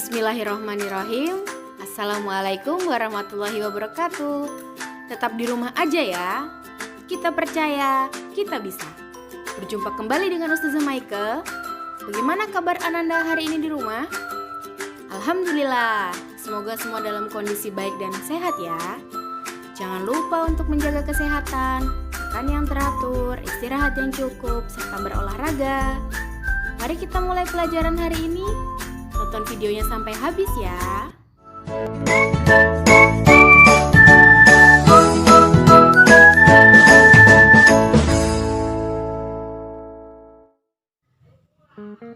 Bismillahirrahmanirrahim. Assalamualaikum warahmatullahi wabarakatuh. Tetap di rumah aja ya. Kita percaya, kita bisa. Berjumpa kembali dengan Ustazah Maike. Bagaimana kabar Ananda hari ini di rumah? Alhamdulillah. Semoga semua dalam kondisi baik dan sehat ya. Jangan lupa untuk menjaga kesehatan, makan yang teratur, istirahat yang cukup, serta berolahraga. Mari kita mulai pelajaran hari ini. Tonton videonya sampai habis ya.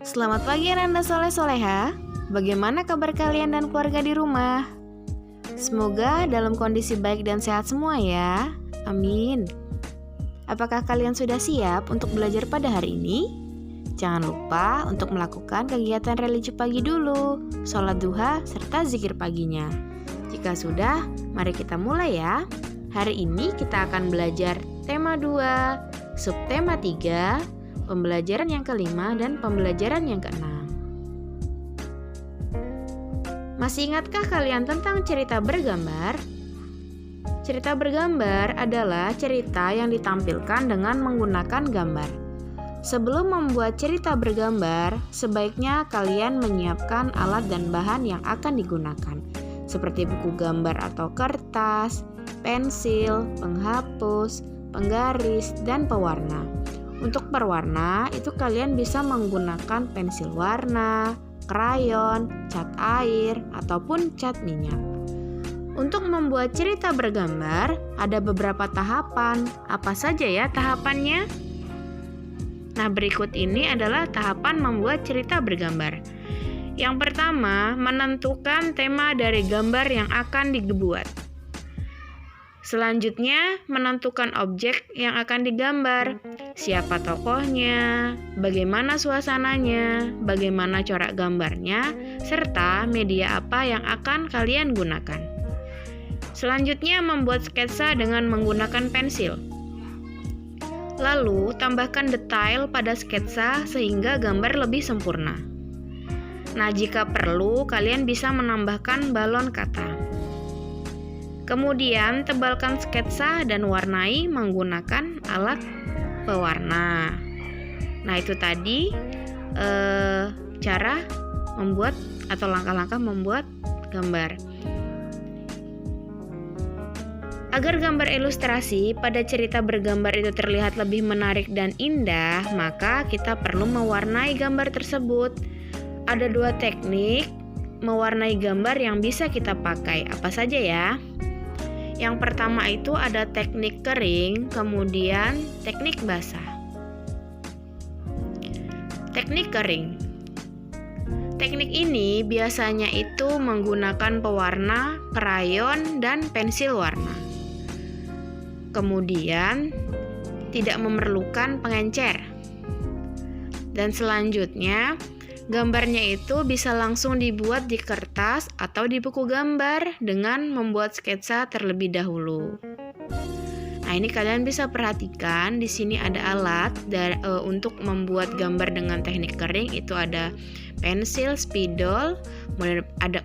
Selamat pagi Ananda Soleh-Soleha. Bagaimana kabar kalian dan keluarga di rumah? Semoga dalam kondisi baik dan sehat semua ya. Amin. Apakah kalian sudah siap untuk belajar pada hari ini? Jangan lupa untuk melakukan kegiatan religi pagi dulu, sholat duha, serta zikir paginya. Jika sudah, mari kita mulai ya. Hari ini kita akan belajar tema 2, subtema 3, pembelajaran yang kelima, dan pembelajaran yang keenam. Masih ingatkah kalian tentang cerita bergambar? Cerita bergambar adalah cerita yang ditampilkan dengan menggunakan gambar. Sebelum membuat cerita bergambar, sebaiknya kalian menyiapkan alat dan bahan yang akan digunakan, seperti buku gambar atau kertas, pensil, penghapus, penggaris, dan pewarna. Untuk berwarna, itu kalian bisa menggunakan pensil warna, krayon, cat air, ataupun cat minyak. Untuk membuat cerita bergambar, ada beberapa tahapan. Apa saja ya tahapannya? Nah, berikut ini adalah tahapan membuat cerita bergambar. Yang pertama, menentukan tema dari gambar yang akan dibuat. Selanjutnya, menentukan objek yang akan digambar. Siapa tokohnya, bagaimana suasananya, bagaimana corak gambarnya, serta media apa yang akan kalian gunakan. Selanjutnya, membuat sketsa dengan menggunakan pensil. Lalu, tambahkan detail pada sketsa sehingga gambar lebih sempurna. Nah, jika perlu, kalian bisa menambahkan balon kata. Kemudian, tebalkan sketsa dan warnai menggunakan alat pewarna. Nah, itu tadi cara membuat atau langkah-langkah membuat gambar. Agar gambar ilustrasi pada cerita bergambar itu terlihat lebih menarik dan indah, maka kita perlu mewarnai gambar tersebut. Ada 2 teknik mewarnai gambar yang bisa kita pakai. Apa saja ya? Yang pertama itu ada teknik kering, kemudian teknik basah. Teknik kering. Teknik ini biasanya itu menggunakan pewarna, krayon, dan pensil warna. Kemudian, tidak memerlukan pengencer. Dan selanjutnya, gambarnya itu bisa langsung dibuat di kertas atau di buku gambar dengan membuat sketsa terlebih dahulu. Nah, ini kalian bisa perhatikan, di sini ada alat untuk membuat gambar dengan teknik kering, itu ada pensil, spidol,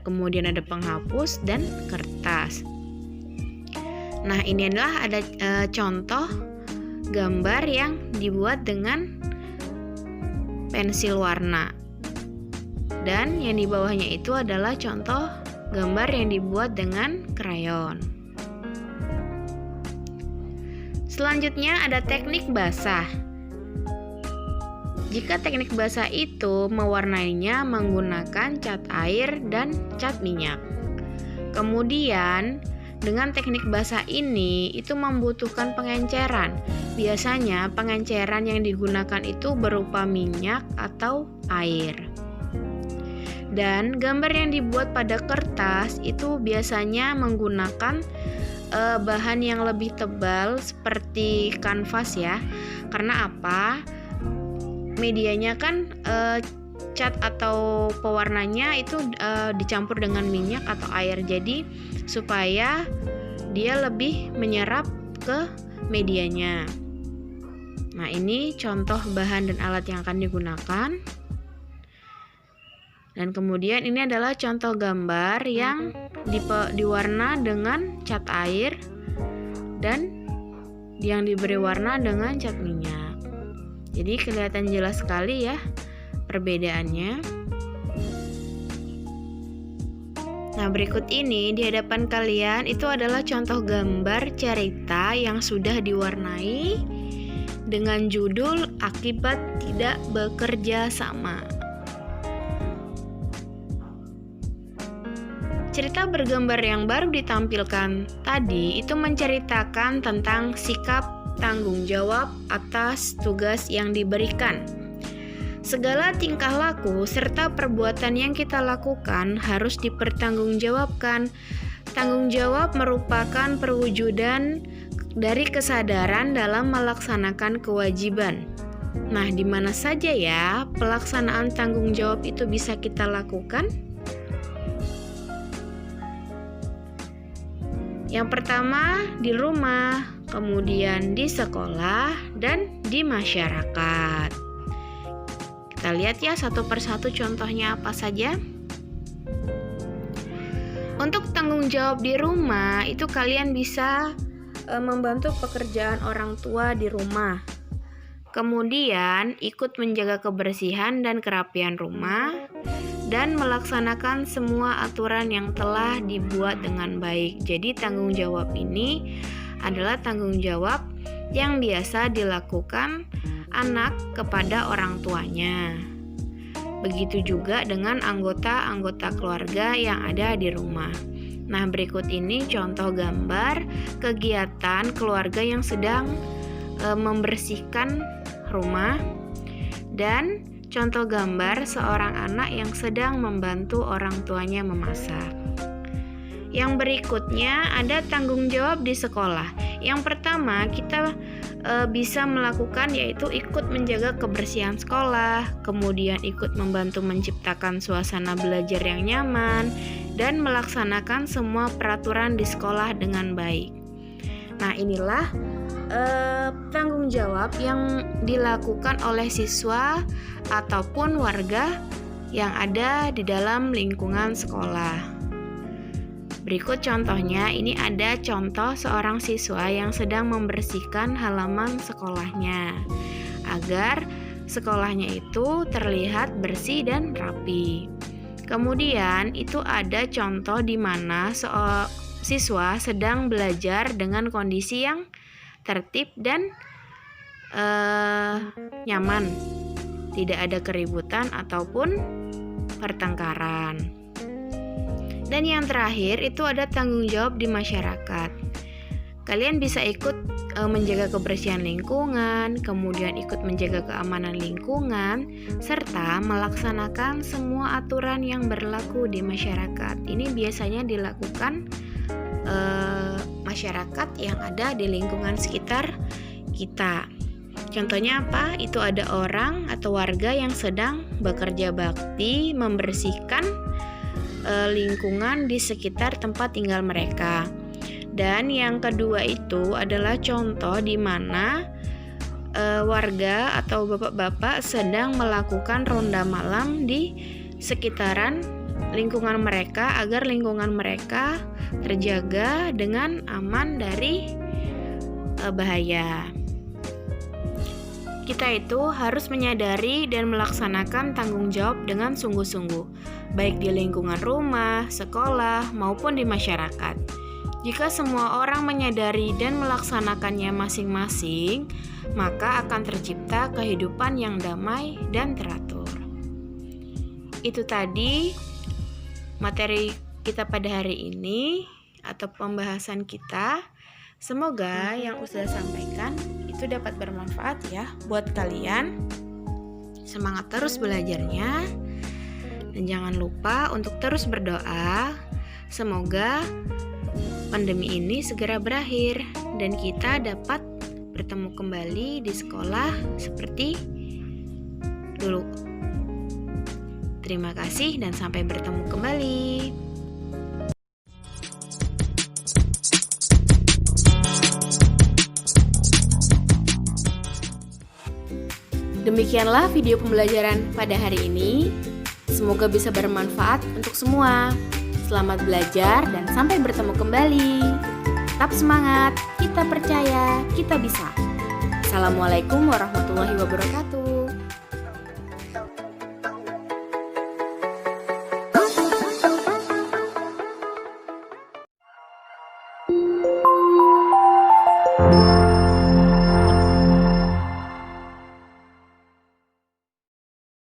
kemudian ada penghapus dan kertas. Nah, ini adalah ada contoh gambar yang dibuat dengan pensil warna. Dan yang di bawahnya itu adalah contoh gambar yang dibuat dengan krayon. Selanjutnya ada teknik basah. Jika teknik basah itu mewarnainya menggunakan cat air dan cat minyak. Kemudian dengan teknik basah ini itu membutuhkan pengenceran. Biasanya pengenceran yang digunakan itu berupa minyak atau air. Dan gambar yang dibuat pada kertas itu biasanya menggunakan bahan yang lebih tebal seperti kanvas ya. Karena apa? Medianya kan cat atau pewarnanya itu dicampur dengan minyak atau air. Jadi supaya dia lebih menyerap ke medianya. Nah, ini contoh bahan dan alat yang akan digunakan. Dan kemudian ini adalah contoh gambar yang diwarna dengan cat air dan yang diberi warna dengan cat minyak. Jadi kelihatan jelas sekali ya perbedaannya. Nah, berikut ini di hadapan kalian itu adalah contoh gambar cerita yang sudah diwarnai dengan judul Akibat Tidak Bekerja Sama. Cerita bergambar yang baru ditampilkan tadi itu menceritakan tentang sikap tanggung jawab atas tugas yang diberikan. Segala tingkah laku serta perbuatan yang kita lakukan harus dipertanggungjawabkan. Tanggung jawab merupakan perwujudan dari kesadaran dalam melaksanakan kewajiban. Nah, di mana saja ya pelaksanaan tanggung jawab itu bisa kita lakukan? Yang pertama di rumah, kemudian di sekolah, dan di masyarakat. Kita lihat ya satu persatu contohnya apa saja. Untuk tanggung jawab di rumah, itu kalian bisa membantu pekerjaan orang tua di rumah. Kemudian ikut menjaga kebersihan dan kerapian rumah dan melaksanakan semua aturan yang telah dibuat dengan baik. Jadi tanggung jawab ini adalah tanggung jawab yang biasa dilakukan anak kepada orang tuanya. Begitu juga dengan anggota-anggota keluarga yang ada di rumah. Nah, berikut ini contoh gambar kegiatan keluarga yang sedang membersihkan rumah dan contoh gambar seorang anak yang sedang membantu orang tuanya memasak. Yang berikutnya ada tanggung jawab di sekolah. Yang pertama kita bisa melakukan yaitu ikut menjaga kebersihan sekolah, kemudian ikut membantu menciptakan suasana belajar yang nyaman, dan melaksanakan semua peraturan di sekolah dengan baik. Nah, inilah tanggung jawab yang dilakukan oleh siswa ataupun warga yang ada di dalam lingkungan sekolah. Berikut contohnya, ini ada contoh seorang siswa yang sedang membersihkan halaman sekolahnya agar sekolahnya itu terlihat bersih dan rapi. Kemudian itu ada contoh di mana siswa sedang belajar dengan kondisi yang tertib dan nyaman, tidak ada keributan ataupun pertengkaran. Dan yang terakhir itu ada tanggung jawab di masyarakat. Kalian bisa ikut menjaga kebersihan lingkungan, kemudian ikut menjaga keamanan lingkungan, serta melaksanakan semua aturan yang berlaku di masyarakat. Ini biasanya dilakukan masyarakat yang ada di lingkungan sekitar kita. Contohnya apa? Itu ada orang atau warga yang sedang bekerja bakti membersihkan lingkungan di sekitar tempat tinggal mereka. Dan yang kedua itu adalah contoh di mana warga atau bapak-bapak sedang melakukan ronda malam di sekitaran lingkungan mereka agar lingkungan mereka terjaga dengan aman dari bahaya. Kita itu harus menyadari dan melaksanakan tanggung jawab dengan sungguh-sungguh, baik di lingkungan rumah, sekolah, maupun di masyarakat. Jika semua orang menyadari dan melaksanakannya masing-masing, maka akan tercipta kehidupan yang damai dan teratur. Itu tadi materi kita pada hari ini atau pembahasan kita. Semoga yang Ustazah sampaikan itu dapat bermanfaat ya buat kalian. Semangat terus belajarnya. Dan jangan lupa untuk terus berdoa. Semoga pandemi ini segera berakhir dan kita dapat bertemu kembali di sekolah seperti dulu. Terima kasih dan sampai bertemu kembali. Demikianlah video pembelajaran pada hari ini. Semoga bisa bermanfaat untuk semua. Selamat belajar dan sampai bertemu kembali. Tetap semangat, kita percaya, kita bisa. Assalamualaikum warahmatullahi wabarakatuh.